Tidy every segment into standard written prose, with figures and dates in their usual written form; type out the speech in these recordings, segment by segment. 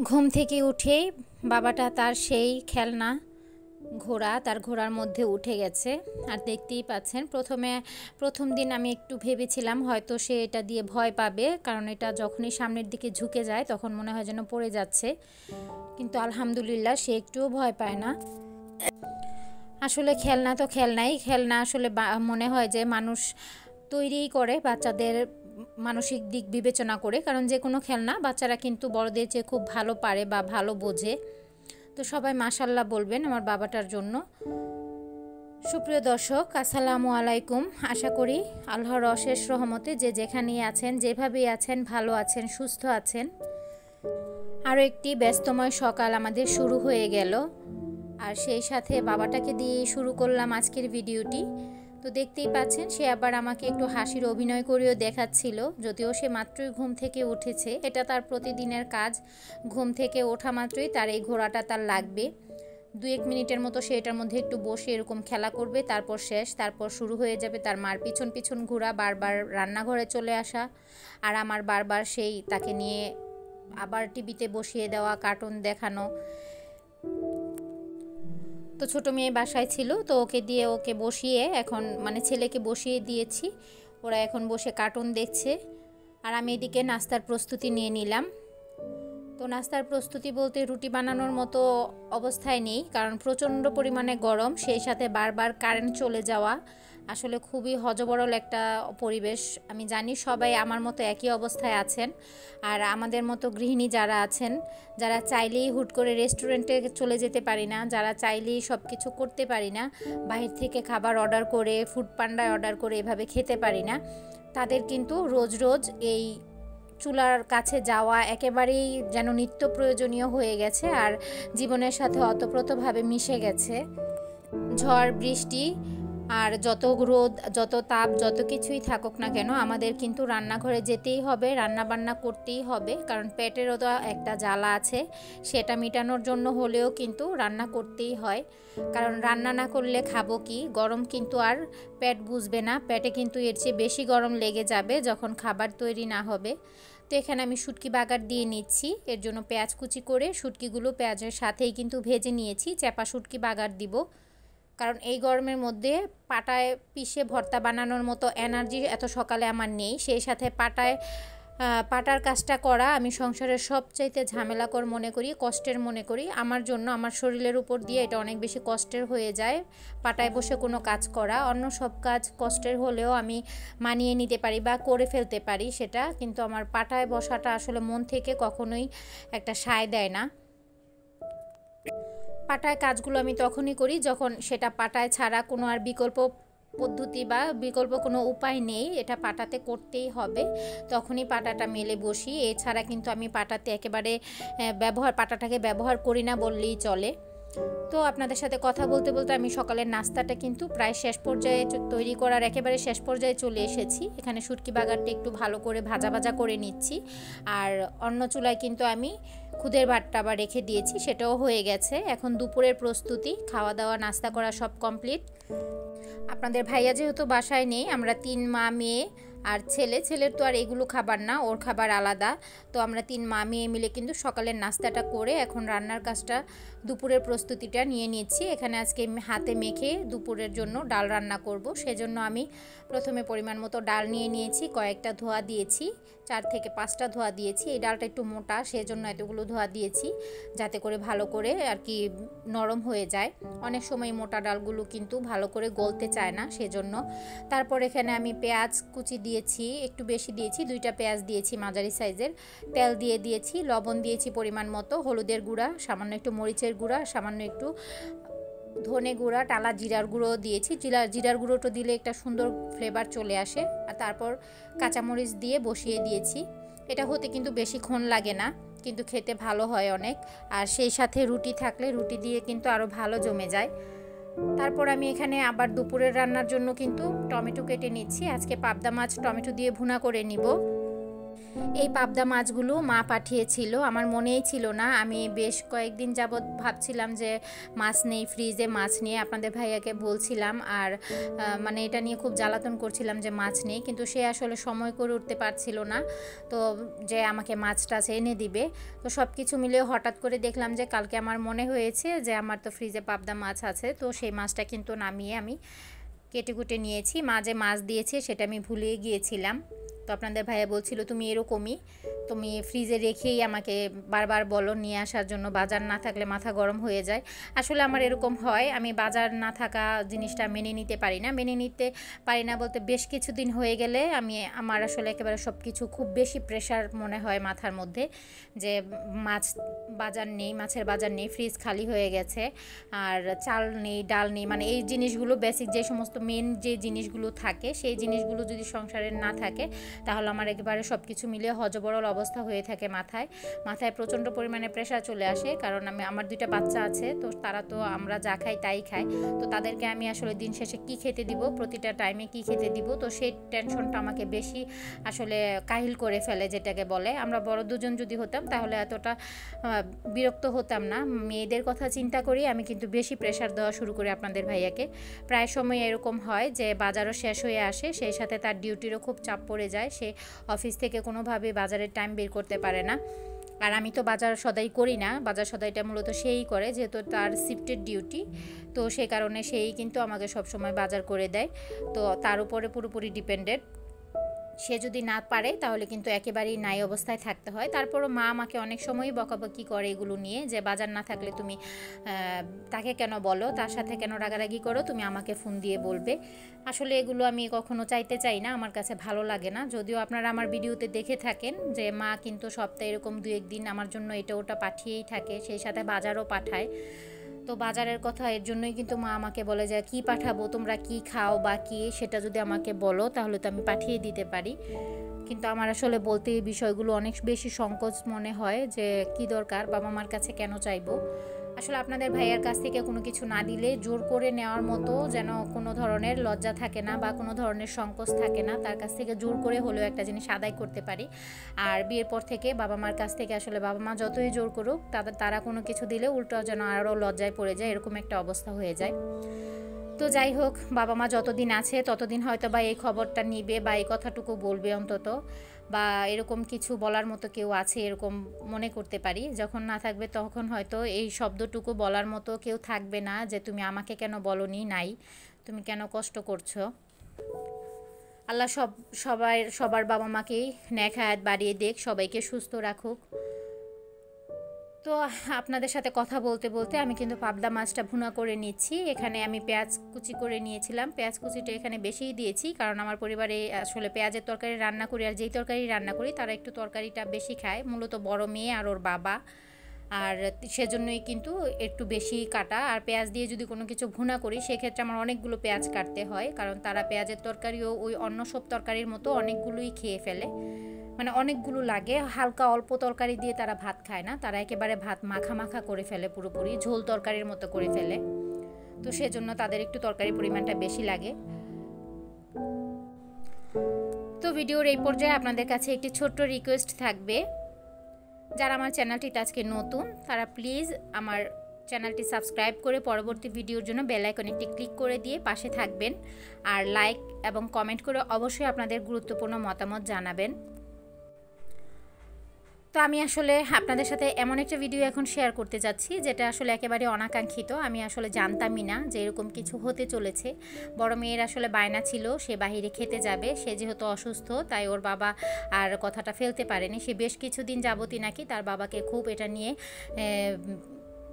ঘুম থেকে উঠেই বাবাটা তার সেই খেলনা ঘোড়া তার ঘোড়ার মধ্যে উঠে গেছে। আর দেখতেই পাচ্ছেন প্রথম দিন আমি একটু ভেবেছিলাম হয়তো সে এটা দিয়ে ভয় পাবে, কারণ এটা যখনই সামনের দিকে ঝুঁকে যায় তখন মনে হয় যেন পড়ে যাচ্ছে, কিন্তু আলহামদুলিল্লাহ সে একটুও ভয় পায় না। আসলে খেলনা তো খেলনাই, খেলনা আসলে মনে হয় যে মানুষ তৈরিই করে বাচ্চাদের মানসিক দিক বিবেচনা করে, কারণ যে কোনো খেলনা বাচ্চারা কিন্তু বড়দের চেয়ে খুব ভালো পারে বা ভালো বোঝে। তো সবাই মাশাল্লাহ বলবেন আমার বাবাটার জন্য। সুপ্রিয় দর্শক, আসসালামু আলাইকুম। আশা করি আল্লাহর অশেষ রহমতে যে যেখানেই আছেন, যেভাবেই আছেন, ভালো আছেন, সুস্থ আছেন। আরও একটি ব্যস্তময় সকাল আমাদের শুরু হয়ে গেল, আর সেই সাথে বাবাটাকে দিয়ে শুরু করলাম আজকের ভিডিওটি। তো দেখতেই পাচ্ছেন সে আবার আমাকে একটু হাসির অভিনয় করেও দেখাচ্ছিল, যদিও সে মাত্রই ঘুম থেকে উঠেছে। এটা তার প্রতিদিনের কাজ, ঘুম থেকে ওঠা মাত্রই তার এই ঘোড়াটা তার লাগবে। 2-1 মিনিটের মতো সে এটার মধ্যে একটু বসে এরকম খেলা করবে, তারপর শেষ, তারপর শুরু হয়ে যাবে তার মার পিছন পিছন ঘোরা, বারবার রান্নাঘরে চলে আসা, আর আমার বারবার সেই তাকে নিয়ে আবার টিভিতে বসিয়ে দেওয়া, কার্টুন দেখানো। তো ছোটো মেয়ে বাসায় ছিল, তো ওকে বসিয়ে এখন ছেলেকে বসিয়ে দিয়েছি। ওরা এখন বসে কার্টুন দেখছে, আর আমি এদিকে নাস্তার প্রস্তুতি নিয়ে নিলাম। তো নাস্তার প্রস্তুতি বলতে রুটি বানানোর মতো অবস্থায় নেই, কারণ প্রচণ্ড পরিমাণে গরম, সেই সাথে বারবার কারেন্ট চলে যাওয়া, আসলে খুবই হযবরল একটা পরিবেশ। আমি জানি সবাই আমার মতো একই অবস্থায় আছেন, আর আমাদের মতো গৃহিণী যারা আছেন, যারা চাইলেই হুট করে রেস্টুরেন্টে চলে যেতে পারি না, যারা চাইলেই সব কিছু করতে পারি না, বাহির থেকে খাবার অর্ডার করে, ফুড পান্ডায় অর্ডার করে এভাবে খেতে পারি না, তাদের কিন্তু রোজ রোজ এই চুলার কাছে যাওয়া একেবারেই যেন নিত্য প্রয়োজনীয় হয়ে গেছে, আর জীবনের সাথে ওতপ্রোতভাবে মিশে গেছে। ঝড় বৃষ্টি আর যত রোদ, যত তাপ, যত কিছুই থাকুক না কেন, আমাদের কিন্তু রান্নাঘরে যেতেই হবে, রান্না বান্না করতেই হবে, কারণ পেটেরও তো একটা জ্বালা আছে, সেটা মেটানোর জন্য হলেও কিন্তু রান্না করতেই হয়। কারণ রান্না না করলে খাবো কি? গরম কিন্তু আর পেট বুঝবে না, পেটে কিন্তু এর চেয়ে বেশি গরম লেগে যাবে যখন খাবার তৈরি না হবে। তো এখানে আমি শুটকি বাগার দিয়ে নিচ্ছি, এর জন্য পেঁয়াজ কুচি করে শুটকিগুলো পেঁয়াজের সাথেই কিন্তু ভেজে নিয়েছি। চ্যাপা শুটকি বাগার দিব, কারণ এই গরমের মধ্যে পাটায় পিষে ভর্তা বানানোর মতো এনার্জি এত সকালে আমার নেই। সেই সাথে পাটার কাজটা করা আমি সংসারের সবচাইতে ঝামেলাকর মনে করি, কষ্টের মনে করি। আমার জন্য আমার শরীরের উপর দিয়ে এটা অনেক বেশি কষ্টের হয়ে যায়, পাটায় বসে কোনো কাজ করা। অন্য সব কাজ কষ্টের হলেও আমি মানিয়ে নিতে পারি বা করে ফেলতে পারি সেটা, কিন্তু আমার পাটায় বসাটা আসলে মন থেকে কখনোই একটা সায় দেয় না। পাটায় কাজগুলো আমি তখনই করি যখন সেটা পাটায় ছাড়া কোনো আর বিকল্প পদ্ধতি বা বিকল্প কোনো উপায় নেই, এটা পাটাতে করতেই হবে, তখনই পাটাটা মেলে বসি। এছাড়া কিন্তু আমি পাটাতে একেবারে পাটাটাকে ব্যবহার করি না বললেই চলে। তো আপনাদের সাথে কথা বলতে বলতে আমি সকালের নাস্তাটা কিন্তু প্রায় শেষ পর্যায়ে তৈরি করার একেবারে শেষ পর্যায়ে চলে এসেছি। এখানে শুটকি বাগারটা একটু ভালো করে ভাজা ভাজা করে নিচ্ছি, আর অন্য চুলায় কিন্তু আমি খুদের ভাতটা আবার রেখে দিয়েছি, সেটাও হয়ে গেছে। এখন দুপুরের প্রস্তুতি, খাওয়া দাওয়া নাস্তা করা সব কমপ্লিট। আপনাদের ভাইয়া যেহেতু বাসায় নেই, আমরা 3 মা মেয়ে আর ছেলের তো আর এগুলো খাবার না, ওর খাবার আলাদা। তো আমরা 3 মা মেয়ে মিলে কিন্তু সকালের নাস্তাটা করে এখন রান্নার কাজটা, দুপুরের প্রস্তুতিটা নিয়ে নিচ্ছি। এখানে আজকে হাতে মেখে দুপুরের জন্য ডাল রান্না করব, সেজন্য আমি প্রথমে পরিমাণ মতো ডাল নিয়ে নিয়েছি, কয়েকটা ধোয়া দিয়েছি, 4 থেকে 5টা ধোয়া দিয়েছি। এই ডালটা একটু মোটা, সেজন্য এতগুলো ধোয়া দিয়েছি, যাতে করে ভালো করে আর কি নরম হয়ে যায়। অনেক সময় মোটা ডালগুলো কিন্তু ভালো করে গলতে চায় না, সেজন্য। তারপর এখানে আমি পেঁয়াজ কুচি দিয়েছি, একটু বেশি দিয়েছি, 2টা পেঁয়াজ দিয়েছি মাঝারি সাইজের, তেল দিয়ে দিয়েছি, লবণ দিয়েছি পরিমাণ মতো, হলুদের গুঁড়া, সামান্য একটু মরিচের গুঁড়া, সামান্য একটু ধনে গুঁড়া, টালা জিরার গুঁড়ো দিয়েছি। জিরার গুঁড়োটা দিলে একটা সুন্দর ফ্লেভার চলে আসে। আর তারপর কাঁচামরিচ দিয়ে বসিয়ে দিয়েছি। এটা হতে কিন্তু বেশিক্ষণ লাগে না, কিন্তু খেতে ভালো হয় অনেক, আর সেই সাথে রুটি থাকলে রুটি দিয়ে কিন্তু আরও ভালো জমে যায়। তারপর আমি এখানে আবার দুপুরের রান্নার জন্য কিন্তু টমেটো কেটে নিচ্ছি। আজকে পাবদা মাছ টমেটো দিয়ে ভুনা করে নিব। এই পাবদা মাছগুলো মা পাঠিয়েছিল, আমার মনেই ছিল না। আমি বেশ কয়েকদিন যাবৎ ভাবছিলাম যে মাছ নেই, ফ্রিজে মাছ নিয়ে আপনাদের ভাইয়াকে বলছিলাম, আর মানে এটা নিয়ে খুব জ্বালাতন করছিলাম যে মাছ নেই, কিন্তু সে আসলে সময় করে উঠতে পারছিল না, তো যে আমাকে মাছটা এনে দিবে। তো সব কিছু মিলিয়ে হঠাৎ করে দেখলাম যে কালকে আমার মনে হয়েছে যে আমার তো ফ্রিজে পাবদা মাছ আছে, তো সেই মাছটা কিন্তু নামিয়ে আমি কেটে কুটে নিয়েছি। মা যে মাছ দিয়েছে সেটা আমি ভুলে গিয়েছিলাম। তো আপনাদের ভাইয়া বলছিল তুমি এরকমই, তুমি ফ্রিজে রেখেই আমাকে বারবার বলো নিয়ে আসার জন্য, বাজার না থাকলে মাথা গরম হয়ে যায়। আসলে আমার এরকম হয়, আমি বাজার না থাকা জিনিসটা মেনে নিতে পারি না। মেনে নিতে পারি না বলতে বেশ কিছুদিন হয়ে গেলে আমার আসলে একেবারে সব কিছু খুব বেশি প্রেশার মনে হয় মাথার মধ্যে, যে মাছের বাজার নেই, ফ্রিজ খালি হয়ে গেছে, আর চাল নেই, ডাল নেই, মানে এই জিনিসগুলো বেসিক যে সমস্ত মেন যে জিনিসগুলো থাকে সেই জিনিসগুলো যদি সংসারে না থাকে তাহলে আমার একেবারে সব কিছু মিলিয়ে হজবরল অবস্থা হয়ে থাকে। মাথায় প্রচণ্ড পরিমাণে প্রেশার চলে আসে, কারণ আমার 2টা বাচ্চা আছে, তো তারা তো আমরা যা খাই তাই খাই, তো তাদেরকে আমি আসলে দিন শেষে কী খেতে দিব, প্রতিটা টাইমে কী খেতে দিব, তো সেই টেনশনটা আমাকে বেশি আসলে কাহিল করে ফেলে, যেটাকে বলে। আমরা বড় দুজন যদি হতাম তাহলে এতটা বিরক্ত হতাম না। মেয়েদের কথা চিন্তা করি আমি কিন্তু বেশি প্রেশার দেওয়া শুরু করি আপনাদের ভাইয়াকে। প্রায় সময় এরকম হয় যে বাজারও শেষ হয়ে আসে, সেই সাথে তার ডিউটিরও খুব চাপ পড়ে যায়, সে অফিস থেকে কোনোভাবে বাজারের টাইম বের করতে পারে না। আর আমি তো বাজার সদাই করি না, বাজার সদাইটা মূলত সেই করে, যেহেতু তার শিফটের ডিউটি, তো সেই কারণে সেই কিন্তু আমাকে সবসময় বাজার করে দেয়, তো তার উপরে পুরোপুরি ডিপেন্ডেড। সে যদি না পারে তাহলে কিন্তু একেবারেই নাই অবস্থায় থাকতে হয়। তারপরও মা আমাকে অনেক সময়ই বকাবকি করে এগুলো নিয়ে, যে বাজার না থাকলে তুমি তাকে কেন বলো, তার সাথে কেন রাগারাগি করো, তুমি আমাকে ফোন দিয়ে বলবে। আসলে এগুলো আমি কখনো চাইতে চাই না, আমার কাছে ভালো লাগে না। যদিও আপনারা আমার ভিডিওতে দেখে থাকেন যে মা কিন্তু সপ্তাহে এরকম 2-1 দিন আমার জন্য এটা ওটা পাঠিয়েই থাকে, সেই সাথে বাজারও পাঠায়। তো বাজারের কথা এর জন্যই কিন্তু মা আমাকে বলে যে কি পাঠাবো, তোমরা কি খাও বা কি সেটা যদি আমাকে বলো তাহলে তো আমি পাঠিয়ে দিতে পারি। কিন্তু আমার আসলে বলতে এই বিষয়গুলো অনেক বেশি সংকোচ মনে হয়, যে কি দরকার, বাবা মার কাছে কেন চাইবো। আসলে আপনাদের ভাইয়ের কাছ থেকে কোনো কিছু না দিলে জোর করে নেওয়ার মতো যেন কোনো ধরনের লজ্জা থাকে না বা কোনো ধরনের সংকোচ থাকে না, তার কাছ থেকে জোর করে হলেও একটা জিনিস আদায় করতে পারি। আর বিয়ের পর থেকে বাবা মার কাছ থেকে আসলে বাবা মা যতই জোর করুক তারা কোনো কিছু দিলে উল্টো যেন আরও লজ্জায় পড়ে যায়, এরকম একটা অবস্থা হয়ে যায়। তো যাই হোক, বাবা মা যতদিন আছে ততদিন হয়তো বা এই খবরটা নিবে বা এই কথাটুকু বলবে অন্তত, বা এরকম কিছু বলার মতো কেউ আছে এরকম মনে করতে পারি। যখন না থাকবে তখন হয়তো এই শব্দটুকু বলার মতো কেউ থাকবে না, যে তুমি আমাকে কেন বলনি, নাই তুমি কেন কষ্ট করছো। আল্লাহ সবার বাবা মাকেই নেক হায়াত বাড়িয়ে দেখ, সবাইকে সুস্থ রাখুক। তো আপনাদের সাথে কথা বলতে বলতে আমি কিন্তু পাবদা মাছটা ভুনা করে নিচ্ছি। এখানে আমি পেঁয়াজ কুচি করে নিয়েছিলাম, পেঁয়াজ কুচিটা এখানে বেশিই দিয়েছি, কারণ আমার পরিবারে আসলে পেঁয়াজের তরকারি রান্না করি, আর যেই তরকারি রান্না করি তারা একটু তরকারিটা বেশি খায়, মূলত বড় মেয়ে আর ওর বাবা, আর সেজন্যই কিন্তু একটু বেশি কাটা। আর পেঁয়াজ দিয়ে যদি কোনো কিছু ভুনা করি সেক্ষেত্রে আমার অনেকগুলো পেঁয়াজ কাটতে হয়, কারণ তারা পেঁয়াজের তরকারিও ওই অন্য সব তরকারির মতো অনেকগুলোই খেয়ে ফেলে, মানে অনেকগুলো লাগে। হালকা অল্প তরকারি দিয়ে তারা ভাত খায় না, তারা একেবারে ভাত মাখা মাখা করে ফেলে, পুরোপুরি ঝোল তরকারির মতো করে ফেলে, তো সেজন্য তাদের একটু তরকারির পরিমাণটা বেশি লাগে। তো ভিডিওর এই পর্যায়ে আপনাদের কাছে একটি ছোট্ট রিকোয়েস্ট থাকবে, যারা আমার চ্যানেলটিতে আজকে নতুন তারা প্লিজ আমার চ্যানেলটি সাবস্ক্রাইব করে পরবর্তী ভিডিওর জন্য বেল আইকনে একটি ক্লিক করে দিয়ে পাশে থাকবেন, আর লাইক এবং কমেন্ট করে অবশ্যই আপনাদের গুরুত্বপূর্ণ মতামত জানাবেন। তো আমি আসলে আপনাদের সাথে এমন একটা ভিডিও এখন শেয়ার করতে যাচ্ছি যেটা আসলে একেবারে অনাকাঙ্ক্ষিত। আমি আসলে জানতামই না যে এরকম কিছু হতে চলেছে। বড় মেয়ের আসলে বায়না ছিল সে বাহিরে খেতে যাবে, সে যেহেতু অসুস্থ তাই ওর বাবা আর কথাটা ফেলতে পারেনি। সে বেশ কিছুদিন যাবতই নাকি তার বাবাকে খুব এটা নিয়ে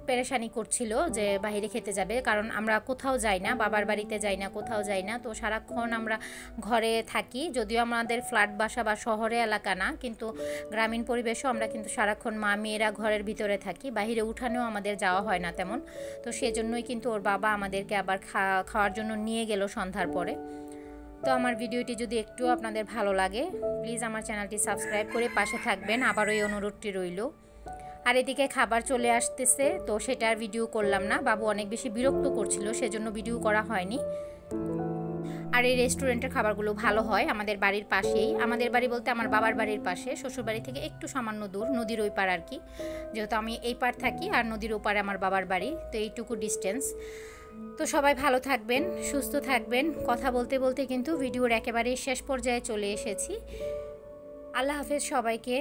পেরেশানি করছিল যে বাইরে খেতে যাবে, কারণ আমরা কোথাও যাই না, বাবার বাড়িতে যাই না, কোথাও যাই না, তো সারাক্ষণ আমরা ঘরে থাকি। যদিও আমাদের ফ্ল্যাট বাসা বা শহরে এলাকা না, কিন্তু গ্রামীণ পরিবেশও আমরা কিন্তু সারাক্ষণ মা মেয়েরা ঘরের ভিতরে থাকি, বাইরে উঠানেও আমাদের যাওয়া হয় না তেমন। তো সেজন্যই কিন্তু ওর বাবা আমাদেরকে আবার খাওয়ার জন্য নিয়ে গেল সন্ধ্যার পরে। তো আমার ভিডিওটি যদি একটু আপনাদের ভালো লাগে প্লিজ আমার চ্যানেলটি সাবস্ক্রাইব করে পাশে থাকবেন, আবার ওই অনুরোধটি রইল। আর এদিকে খাবার চলে আসতেছে, তো সেটার ভিডিও করলাম না, বাবু অনেক বেশি বিরক্ত করছিল সেজন্য ভিডিও করা হয়নি। আর এই রেস্টুরেন্টের খাবারগুলো ভালো হয়। আমাদের বাড়ির পাশেই, আমাদের বাড়ি বলতে আমার বাবার বাড়ির পাশে, শ্বশুরবাড়ি থেকে একটু সামান্য দূর, নদীর ওই পার আর কি। যেহেতু আমি এই পার থাকি আর নদীর ওপারে আমার বাবার বাড়ি, তো এইটুকু ডিস্টেন্স। তো সবাই ভালো থাকবেন, সুস্থ থাকবেন। কথা বলতে বলতে কিন্তু ভিডিওর একেবারে শেষ পর্যায়ে চলে এসেছি। আল্লাহ হাফেজ সবাইকে।